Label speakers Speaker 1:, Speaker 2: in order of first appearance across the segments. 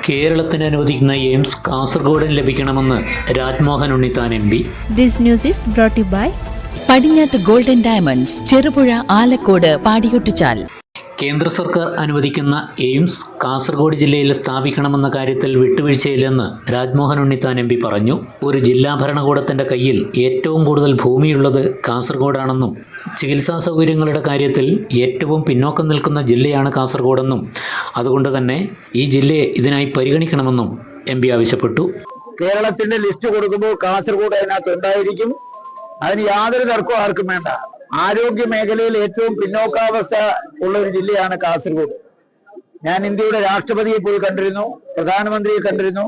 Speaker 1: കേരളത്തിന് അനുവദിക്കുന്ന എയിംസ് കാസർഗോഡിന് ലഭിക്കണമെന്ന് Rajmohan Unnithan MP.
Speaker 2: This news is brought to you by
Speaker 3: Padinjath golden diamonds, Cherupuzha, Alakode, Padiyottuchal.
Speaker 1: കേന്ദ്ര സർക്കാർ അനുവദിക്കുന്ന എയിംസ് കാസർഗോഡ് ജില്ലയിൽ സ്ഥാപിക്കണമെന്ന കാര്യത്തിൽ വിട്ടുവീഴ്ചയില്ലെന്ന് രാജ്മോഹൻ ഉണ്ണിത്താൻ MP പറഞ്ഞു. ഒരു ജില്ലാ ഭരണകൂടത്തിൻ്റെ കയ്യിൽ ഏറ്റവും കൂടുതൽ ഭൂമിയുള്ളത് കാസർഗോഡാണെന്നും ചികിത്സാ സൗകര്യങ്ങളുടെ കാര്യത്തിൽ ഏറ്റവും പിന്നോക്കം നിൽക്കുന്ന ജില്ലയാണ് കാസർഗോഡെന്നും അതുകൊണ്ട് തന്നെ ഈ ജില്ലയെ ഇതിനായി പരിഗണിക്കണമെന്നും MP ആവശ്യപ്പെട്ടു.
Speaker 4: കേരളത്തിന്റെ ലിസ്റ്റ് കൊടുക്കുമ്പോൾ കാസർഗോഡ് അതിനകത്ത് ഉണ്ടായിരിക്കും. അതിന് യാതൊരു തർക്കവും ആർക്കും വേണ്ട. ആരോഗ്യ മേഖലയിൽ ഏറ്റവും പിന്നോക്കാവസ്ഥ ഉള്ള ഒരു ജില്ലയാണ് കാസർഗോഡ്. ഞാൻ ഇന്ത്യയുടെ രാഷ്ട്രപതിയെ പോയി കണ്ടിരുന്നു, പ്രധാനമന്ത്രിയെ കണ്ടിരുന്നു.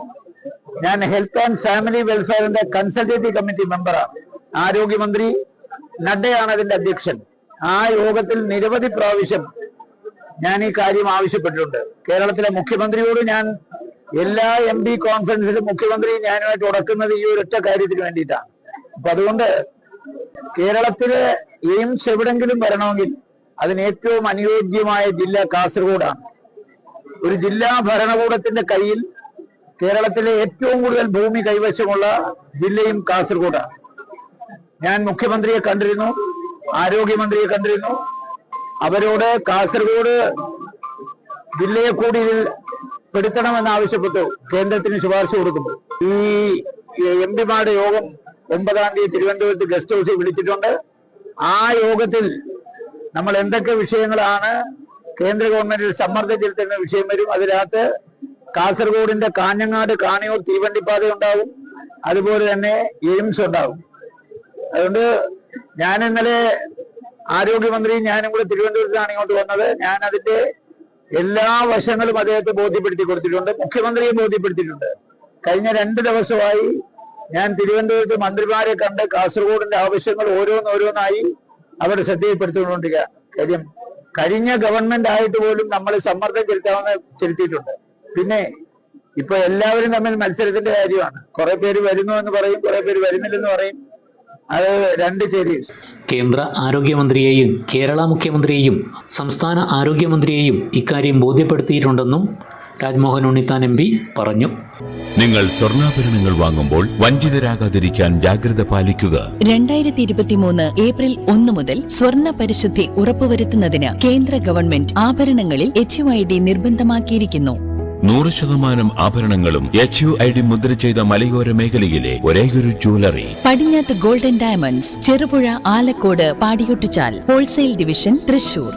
Speaker 4: ഞാൻ ഹെൽത്ത് ആൻഡ് ഫാമിലി വെൽഫെയറിന്റെ കൺസൾട്ടേറ്റീവ് കമ്മിറ്റി മെമ്പറാണ്. ആരോഗ്യമന്ത്രി നഡ്ഡയാണ് അതിന്റെ അധ്യക്ഷൻ. ആ യോഗത്തിൽ നിരവധി പ്രാവശ്യം ഞാൻ ഈ കാര്യം ആവശ്യപ്പെട്ടിട്ടുണ്ട്. കേരളത്തിലെ മുഖ്യമന്ത്രിയോട് ഞാൻ എല്ലാ MP കോൺഫറൻസിലും മുഖ്യമന്ത്രി ഞാനുമായിട്ട് ഉടക്കുന്നത് ഈ ഒരൊറ്റ കാര്യത്തിന് വേണ്ടിയിട്ടാണ്. അപ്പൊ അതുകൊണ്ട് കേരളത്തിലെ എയിംസ് എവിടെങ്കിലും വരണമെങ്കിൽ അതിന് ഏറ്റവും അനുയോജ്യമായ ജില്ല കാസർഗോഡാണ്. ഒരു ജില്ലാ ഭരണകൂടത്തിന്റെ കയ്യിൽ കേരളത്തിലെ ഏറ്റവും കൂടുതൽ ഭൂമി കൈവശമുള്ള ജില്ലയും കാസർഗോഡാണ്. ഞാൻ മുഖ്യമന്ത്രിയെ കണ്ടിരുന്നു, ആരോഗ്യമന്ത്രിയെ കണ്ടിരുന്നു. അവരോട് കാസർഗോഡ് ജില്ലയെ കൂടി ഇതിൽ പെടുത്തണമെന്ന് ആവശ്യപ്പെട്ടു. കേന്ദ്രത്തിന് ശുപാർശ കൊടുക്കുന്നു. ഈ MP-മാരുടെ യോഗം 9-ാം തീയതി തിരുവനന്തപുരത്ത് ഗസ്റ്റ് ഹൗസിൽ വിളിച്ചിട്ടുണ്ട്. ആ യോഗത്തിൽ നമ്മൾ എന്തൊക്കെ വിഷയങ്ങളാണ് കേന്ദ്ര ഗവൺമെന്റിൽ സമ്മർദ്ദം ചെലുത്തുന്ന വിഷയം വരും. അതിനകത്ത് കാസർഗോഡിന്റെ കാഞ്ഞങ്ങാട് കാണിയൂർ തീവണ്ടിപ്പാത ഉണ്ടാവും, അതുപോലെ തന്നെ എയിംസ് ഉണ്ടാവും. അതുകൊണ്ട് ഞാൻ ഇന്നലെ ആരോഗ്യമന്ത്രിയും ഞാനും കൂടെ തിരുവനന്തപുരത്താണ് ഇങ്ങോട്ട് വന്നത്. ഞാൻ അതിന്റെ എല്ലാ വശങ്ങളും അദ്ദേഹത്തെ ബോധ്യപ്പെടുത്തി കൊടുത്തിട്ടുണ്ട്, മുഖ്യമന്ത്രിയെ ബോധ്യപ്പെടുത്തിയിട്ടുണ്ട്. കഴിഞ്ഞ 2 ദിവസമായി ഞാൻ തിരുവനന്തപുരത്ത് മന്ത്രിമാരെ കണ്ട് കാസർഗോഡിന്റെ ആവശ്യങ്ങൾ ഓരോന്നായി അവരുടെ ശ്രദ്ധയിൽപ്പെടുത്തിക്കൊണ്ടിരിക്കുക. കാര്യം കഴിഞ്ഞ ഗവൺമെന്റ് ആയിട്ട് പോലും നമ്മൾ സമ്മർദ്ദം ചെലുത്തിയിട്ടുണ്ട്. പിന്നെ ഇപ്പൊ എല്ലാവരും തമ്മിൽ മത്സരത്തിന്റെ കാര്യമാണ്. കുറെ പേര് വരുന്നു എന്ന് പറയും, കുറെ പേര് വരുന്നില്ലെന്ന് പറയും. അത് 2 ചേരി.
Speaker 1: കേന്ദ്ര ആരോഗ്യമന്ത്രിയെയും കേരള മുഖ്യമന്ത്രിയെയും സംസ്ഥാന ആരോഗ്യമന്ത്രിയെയും ഇക്കാര്യം ബോധ്യപ്പെടുത്തിയിട്ടുണ്ടെന്നും രാജ്മോഹൻ ഉണ്ണിത്താൻ MP പറഞ്ഞു.
Speaker 5: നിങ്ങൾ സ്വർണ്ണാഭരണങ്ങൾ വാങ്ങുമ്പോൾ വഞ്ചിതരാകാതിരിക്കാൻ ജാഗ്രത പാലിക്കുക.
Speaker 3: 2023 ഏപ്രിൽ 1 മുതൽ സ്വർണ്ണ പരിശുദ്ധി ഉറപ്പുവരുത്തുന്നതിന് കേന്ദ്ര ഗവൺമെന്റ് ആഭരണങ്ങളിൽ HUID നിർബന്ധമാക്കിയിരിക്കുന്നു.
Speaker 5: 100% ആഭരണങ്ങളും HUID മുദ്ര ചെയ്ത മലയോര മേഖലയിലെ ഒരേയൊരു jewellery
Speaker 3: Padinjath golden diamonds, Cherupuzha, Alakode, Padiyottuchal. Wholesale division, Thrissur.